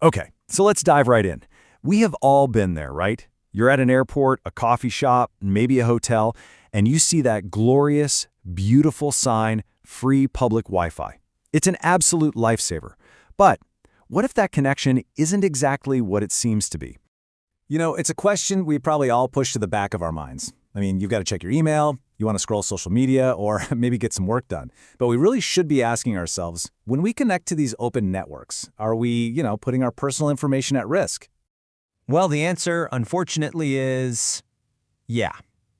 Okay, so let's dive right in. We have all been there, right? You're at an airport, a coffee shop, maybe a hotel, and you see that glorious, beautiful sign, free public Wi-Fi. It's an absolute lifesaver. But what if that connection isn't exactly what it seems to be? It's a question we probably all push to the back of our minds. I mean, you've got to check your email, you want to scroll social media, or maybe get some work done. But we really should be asking ourselves, when we connect to these open networks, are we, putting our personal information at risk? Well, the answer, unfortunately, is yeah.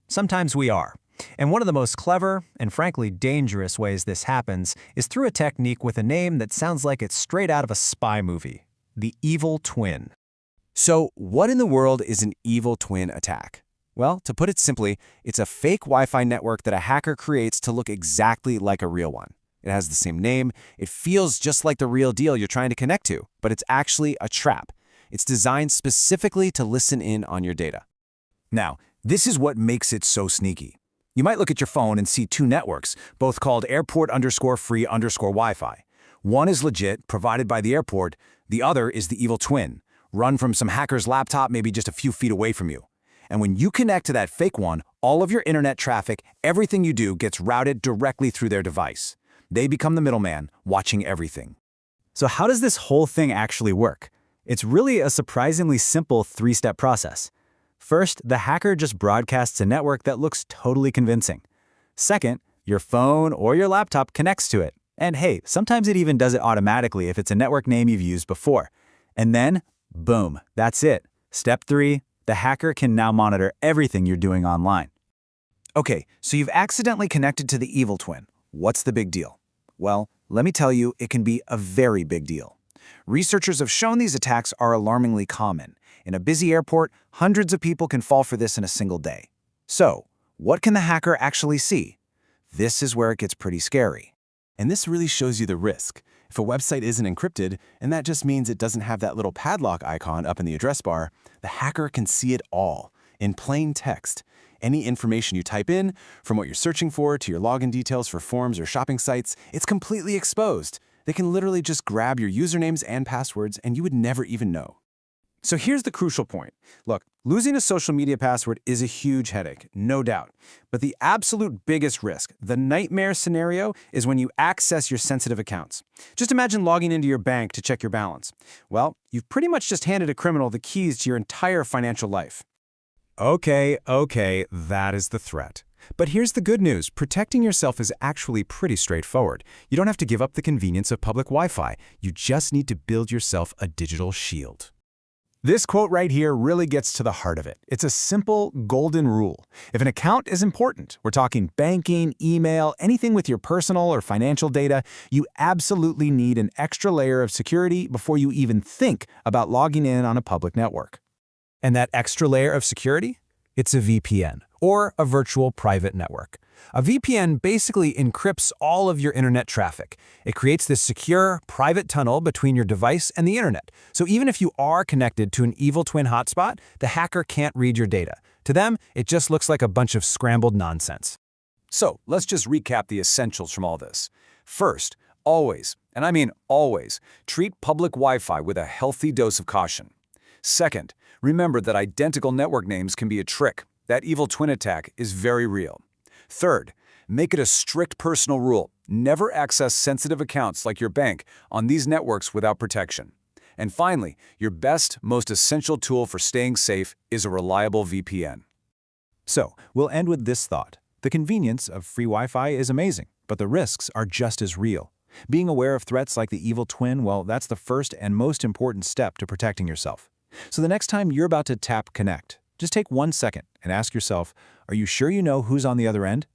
Sometimes we are. And one of the most clever and frankly dangerous ways this happens is through a technique with a name that sounds like it's straight out of a spy movie: the evil twin. So, what in the world is an evil twin attack? Well, to put it simply, it's a fake Wi-Fi network that a hacker creates to look exactly like a real one. It has the same name, it feels just like the real deal you're trying to connect to, but it's actually a trap. It's designed specifically to listen in on your data. Now, this is what makes it so sneaky. You might look at your phone and see two networks, both called airport_free_Wi-Fi. One is legit, provided by the airport. The other is the evil twin, run from some hacker's laptop maybe just a few feet away from you. And when you connect to that fake one, all of your internet traffic, everything you do gets routed directly through their device. They become the middleman, watching everything. So how does this whole thing actually work? It's really a surprisingly simple three-step process. First, the hacker just broadcasts a network that looks totally convincing. Second, your phone or your laptop connects to it. And hey, sometimes it even does it automatically if it's a network name you've used before. And then, boom, that's it. Step 3, the hacker can now monitor everything you're doing online. Okay, so you've accidentally connected to the evil twin. What's the big deal? Well, let me tell you, it can be a very big deal. Researchers have shown these attacks are alarmingly common. In a busy airport, hundreds of people can fall for this in a single day. So, what can the hacker actually see? This is where it gets pretty scary. And this really shows you the risk. If a website isn't encrypted, and that just means it doesn't have that little padlock icon up in the address bar, the hacker can see it all, in plain text. Any information you type in, from what you're searching for to your login details for forms or shopping sites, it's completely exposed. They can literally just grab your usernames and passwords, and you would never even know. So here's the crucial point. Look, losing a social media password is a huge headache, no doubt. But the absolute biggest risk, the nightmare scenario, is when you access your sensitive accounts. Just imagine logging into your bank to check your balance. Well, you've pretty much just handed a criminal the keys to your entire financial life. Okay, that is the threat. But here's the good news. Protecting yourself is actually pretty straightforward. You don't have to give up the convenience of public Wi-Fi. You just need to build yourself a digital shield. This quote right here really gets to the heart of it. It's a simple golden rule. If an account is important, we're talking banking, email, anything with your personal or financial data, you absolutely need an extra layer of security before you even think about logging in on a public network. And that extra layer of security? It's a VPN, or a virtual private network. A VPN basically encrypts all of your internet traffic. It creates this secure, private tunnel between your device and the internet. So even if you are connected to an evil twin hotspot, the hacker can't read your data. To them, it just looks like a bunch of scrambled nonsense. So let's just recap the essentials from all this. First, always, and I mean always, treat public Wi-Fi with a healthy dose of caution. Second, remember that identical network names can be a trick. That evil twin attack is very real. Third, make it a strict personal rule. Never access sensitive accounts like your bank on these networks without protection. And finally, your best, most essential tool for staying safe is a reliable VPN. So, we'll end with this thought. The convenience of free Wi-Fi is amazing, but the risks are just as real. Being aware of threats like the evil twin, well, that's the first and most important step to protecting yourself. So the next time you're about to tap connect, just take 1 second and ask yourself, are you sure you know who's on the other end?